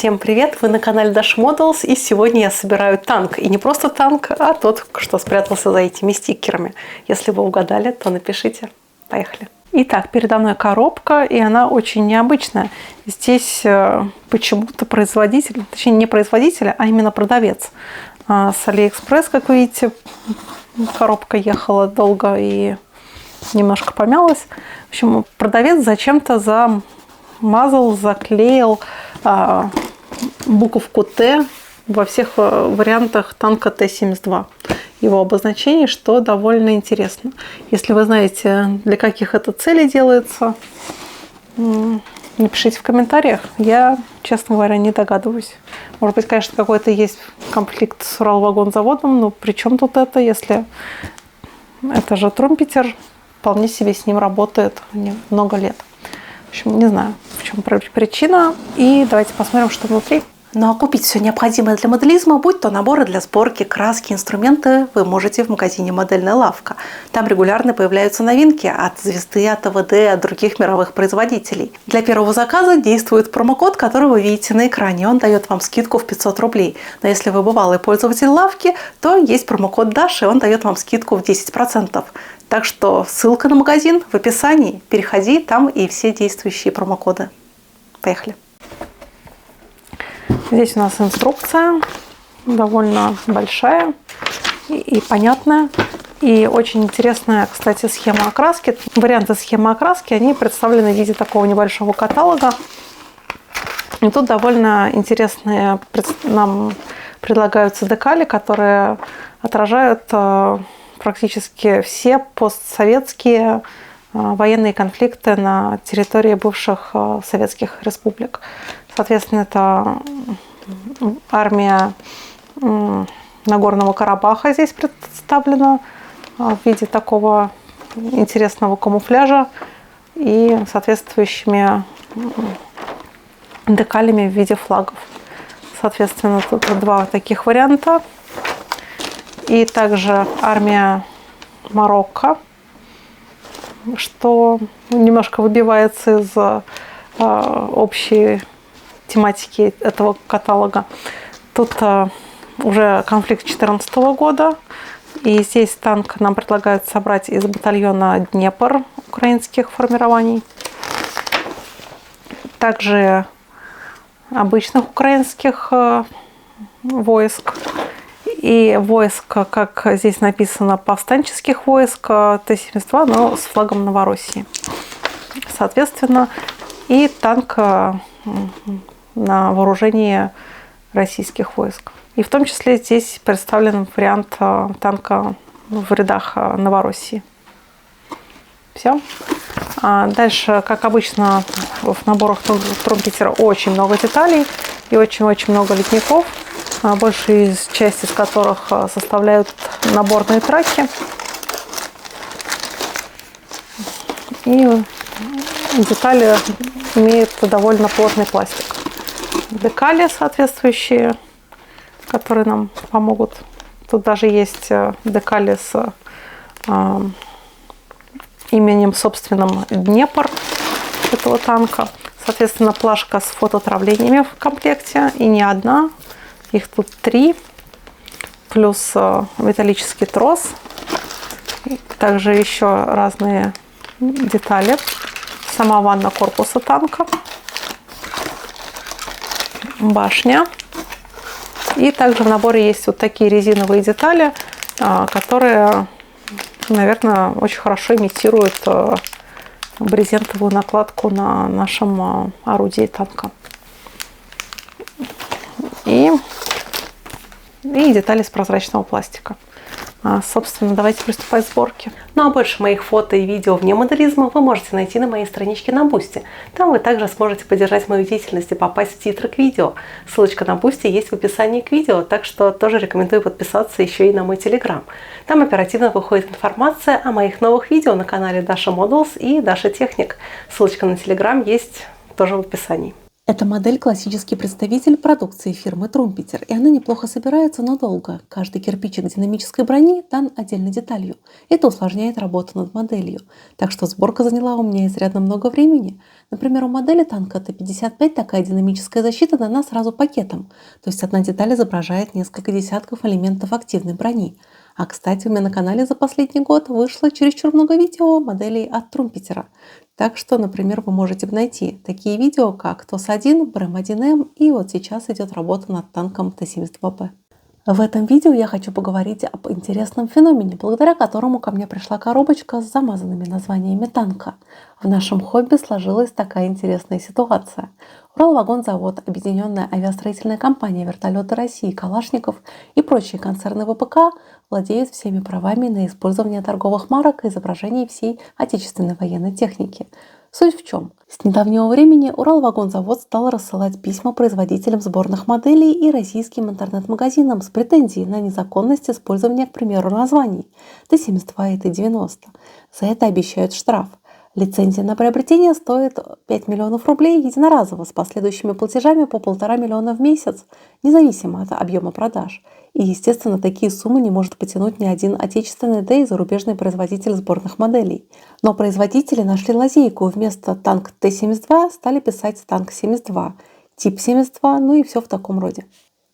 Всем привет! Вы на канале Dasha Models, и сегодня я собираю танк. И не просто танк, а тот, что спрятался за этими стикерами. Если вы угадали, то напишите. Поехали! Итак, передо мной коробка, и она очень необычная. Здесь почему-то производитель, точнее не производитель, а именно продавец. С Алиэкспресс, как вы видите, коробка ехала долго и немножко помялась. В общем, продавец зачем-то замазал, заклеил буковку Т во всех вариантах танка Т-72. Его обозначение, что довольно интересно. Если вы знаете, для каких это целей делается, напишите в комментариях. Я, честно говоря, не догадываюсь. Может быть, конечно, какой-то есть конфликт с Уралвагонзаводом, но при чем тут это, если это же Трумпетер, вполне себе с ним работает много лет. В общем, не знаю, в чем причина. И давайте посмотрим, что внутри. Ну а купить все необходимое для моделизма, будь то наборы для сборки, краски, инструменты, вы можете в магазине «Модельная лавка». Там регулярно появляются новинки от Звезды, от АВД, от других мировых производителей. Для первого заказа действует промокод, который вы видите на экране. Он дает вам скидку в 500 рублей. Но если вы бывалый пользователь лавки, то есть промокод Dasha, и он дает вам скидку в 10%. Так что ссылка на магазин в описании. Переходи, там и все действующие промокоды. Поехали! Здесь у нас инструкция, довольно большая и понятная. И очень интересная, кстати, схема окраски. Варианты схемы окраски, они представлены в виде такого небольшого каталога. И тут довольно интересные нам предлагаются декали, которые отражают практически все постсоветские военные конфликты на территории бывших советских республик. Соответственно, это армия Нагорного Карабаха здесь представлена в виде такого интересного камуфляжа и соответствующими декалями в виде флагов. Соответственно, тут два таких варианта. И также армия Марокко, что немножко выбивается из общей тематики этого каталога. Тут уже конфликт 2014 года. И здесь танк нам предлагают собрать из батальона Днепр украинских формирований. Также обычных украинских войск. И войск, как здесь написано, повстанческих войск Т-72, но с флагом Новороссии. Соответственно, и танк на вооружении российских войск. И в том числе здесь представлен вариант танка в рядах Новороссии. Все. Дальше, как обычно, в наборах Трумпетера очень много деталей и очень-очень много литников, большая часть из которых составляют наборные траки. И детали имеют довольно плотный пластик. Декали соответствующие, которые нам помогут. Тут даже есть декали с именем собственным Днепр этого танка. Соответственно, плашка с фототравлениями в комплекте. И не одна. Их тут 3. Плюс металлический трос. Также еще разные детали. Сама ванна корпуса танка. Башня. И также в наборе есть вот такие резиновые детали, которые, наверное, очень хорошо имитируют брезентовую накладку на нашем орудии танка. И детали из прозрачного пластика. Собственно, давайте приступать к сборке. Ну а больше моих фото и видео вне моделизма вы можете найти на моей страничке на Boosty. Там вы также сможете поддержать мою деятельность и попасть в титры к видео. Ссылочка на Boosty есть в описании к видео, так что тоже рекомендую подписаться еще и на мой Telegram. Там оперативно выходит информация о моих новых видео на канале Dasha Models и Dasha Technic. Ссылочка на Telegram есть тоже в описании. Эта модель — классический представитель продукции фирмы Трумпетер, и она неплохо собирается, но долго. Каждый кирпичик динамической брони дан отдельной деталью. Это усложняет работу над моделью. Так что сборка заняла у меня изрядно много времени. Например, у модели танка Т-55 такая динамическая защита дана сразу пакетом. То есть одна деталь изображает несколько десятков элементов активной брони. А, кстати, у меня на канале за последний год вышло чересчур много видео моделей от Трумпетера. Так что, например, вы можете найти такие видео, как ТОС-1, БРЭМ-1М, и вот сейчас идет работа над танком Т-72П. В этом видео я хочу поговорить об интересном феномене, благодаря которому ко мне пришла коробочка с замазанными названиями танка. В нашем хобби сложилась такая интересная ситуация. Уралвагонзавод, Объединенная авиастроительная компания «Вертолеты России», «Калашников» и прочие концерны ВПК владеют всеми правами на использование торговых марок и изображений всей отечественной военной техники. Суть в чем? С недавнего времени Уралвагонзавод стал рассылать письма производителям сборных моделей и российским интернет-магазинам с претензией на незаконность использования, к примеру, названий Т-72 и Т-90. За это обещают штраф. Лицензия на приобретение стоит 5 миллионов рублей единоразово с последующими платежами по 1,5 миллиона в месяц, независимо от объема продаж. И, естественно, такие суммы не может потянуть ни один отечественный, да и зарубежный производитель сборных моделей. Но производители нашли лазейку. Вместо танк Т-72 стали писать танк 72, тип 72, ну и все в таком роде.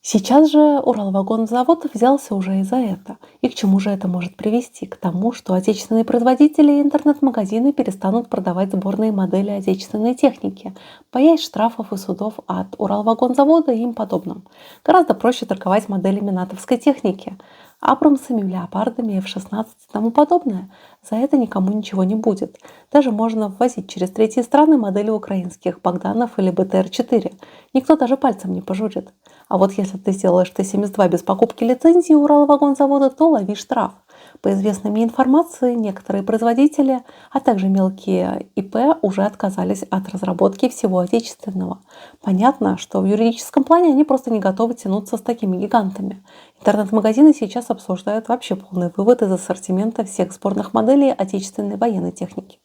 Сейчас же Уралвагонзавод взялся уже и за это. И к чему же это может привести? К тому, что отечественные производители и интернет-магазины перестанут продавать сборные модели отечественной техники, боясь штрафов и судов от Уралвагонзавода и им подобным. Гораздо проще торговать моделями натовской техники. Абрамсами, леопардами, F-16 и тому подобное. За это никому ничего не будет. Даже можно ввозить через третьи страны модели украинских Богданов или БТР-4. Никто даже пальцем не пожурит. А вот если ты сделаешь Т-72 без покупки лицензии Уралвагонзавода, то лови штраф. По известной мне информации, некоторые производители, а также мелкие ИП уже отказались от разработки всего отечественного. Понятно, что в юридическом плане они просто не готовы тянуться с такими гигантами. Интернет-магазины сейчас обсуждают вообще полный вывод из ассортимента всех сборных моделей отечественной военной техники.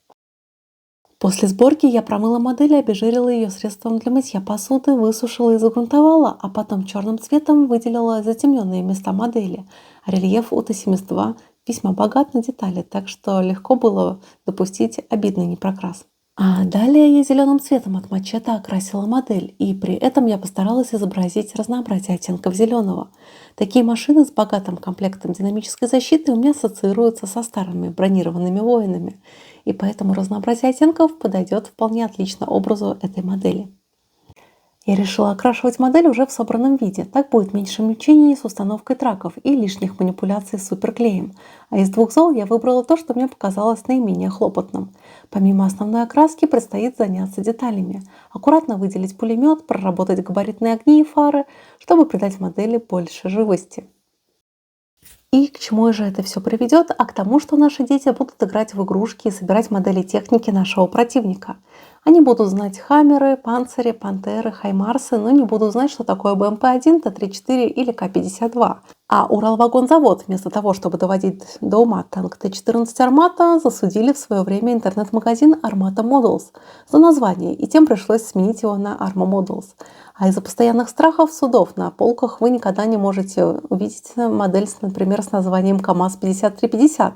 После сборки я промыла модель и обезжирила ее средством для мытья посуды, высушила и загрунтовала, а потом черным цветом выделила затемненные места модели. Рельеф у Т-72 весьма богат на детали, так что легко было допустить обидный непрокрас. А далее я зеленым цветом от мачете окрасила модель, и при этом я постаралась изобразить разнообразие оттенков зеленого. Такие машины с богатым комплектом динамической защиты у меня ассоциируются со старыми бронированными воинами, и поэтому разнообразие оттенков подойдет вполне отлично образу этой модели. Я решила окрашивать модель уже в собранном виде. Так будет меньше мучений с установкой траков и лишних манипуляций с суперклеем. А из двух зол я выбрала то, что мне показалось наименее хлопотным. Помимо основной окраски предстоит заняться деталями. Аккуратно выделить пулемет, проработать габаритные огни и фары, чтобы придать модели больше живости. И к чему же это все приведет? А к тому, что наши дети будут играть в игрушки и собирать модели техники нашего противника. Они будут знать Хаммеры, Панцири, Пантеры, Хаймарсы, но не будут знать, что такое БМП-1, Т-34 или К-52. А Уралвагонзавод, вместо того, чтобы доводить до ума танк Т-14 «Армата», засудили в свое время интернет-магазин «Армата Models» за название, и тем пришлось сменить его на «Арма Models». А из-за постоянных страхов судов на полках вы никогда не можете увидеть модель, например, с названием КАМАЗ-5350.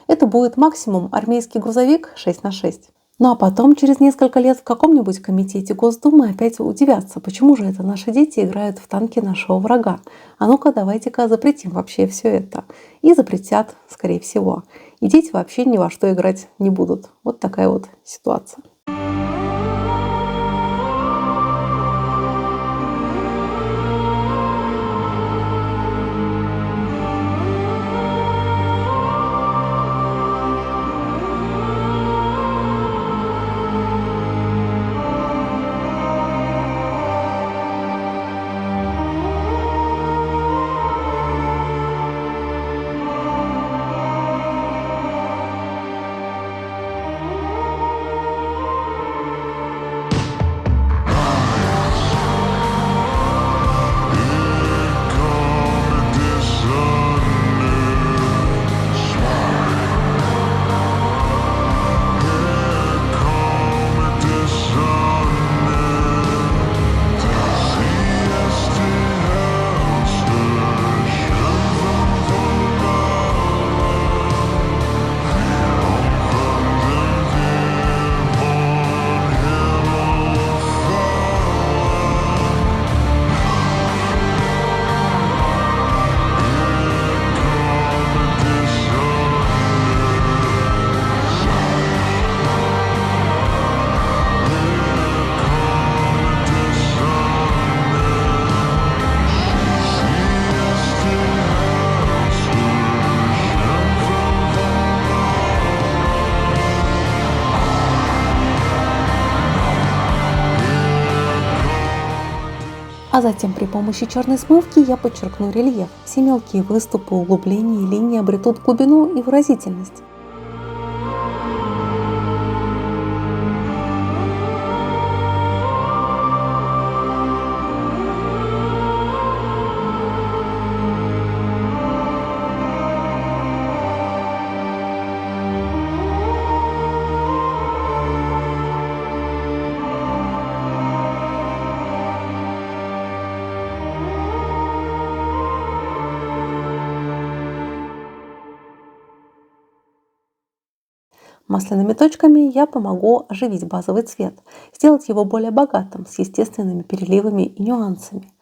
Это будет максимум армейский грузовик 6х6. Ну а потом, через несколько лет, в каком-нибудь комитете Госдумы опять удивятся, почему же это наши дети играют в танки нашего врага. А ну-ка, давайте-ка запретим вообще все это. И запретят, скорее всего. И дети вообще ни во что играть не будут. Вот такая вот ситуация. А затем при помощи черной смывки я подчеркну рельеф. Все мелкие выступы, углубления и линии обретут глубину и выразительность. Масляными точками я помогу оживить базовый цвет, сделать его более богатым, с естественными переливами и нюансами.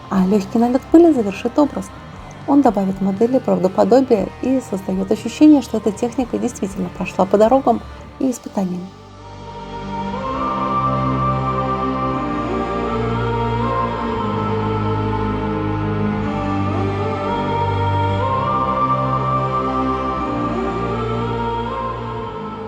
А легкий налет пыли завершит образ. Он добавит модели правдоподобия и создает ощущение, что эта техника действительно прошла по дорогам и испытаниям.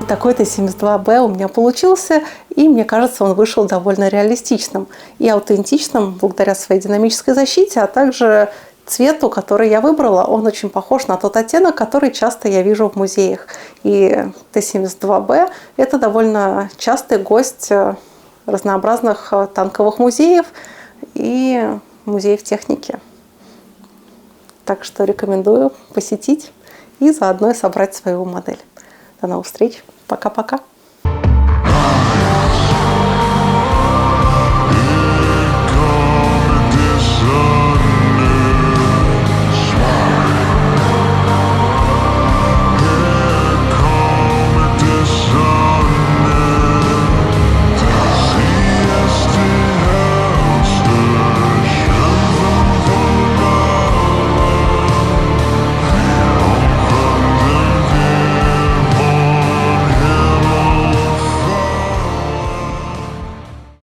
Такой Т-72Б у меня получился, и мне кажется, он вышел довольно реалистичным и аутентичным благодаря своей динамической защите, а также цвету, который я выбрала. Он очень похож на тот оттенок, который часто я вижу в музеях. И Т-72Б – это довольно частый гость разнообразных танковых музеев и музеев техники. Так что рекомендую посетить и заодно собрать свою модель. До новых встреч. Пока-пока.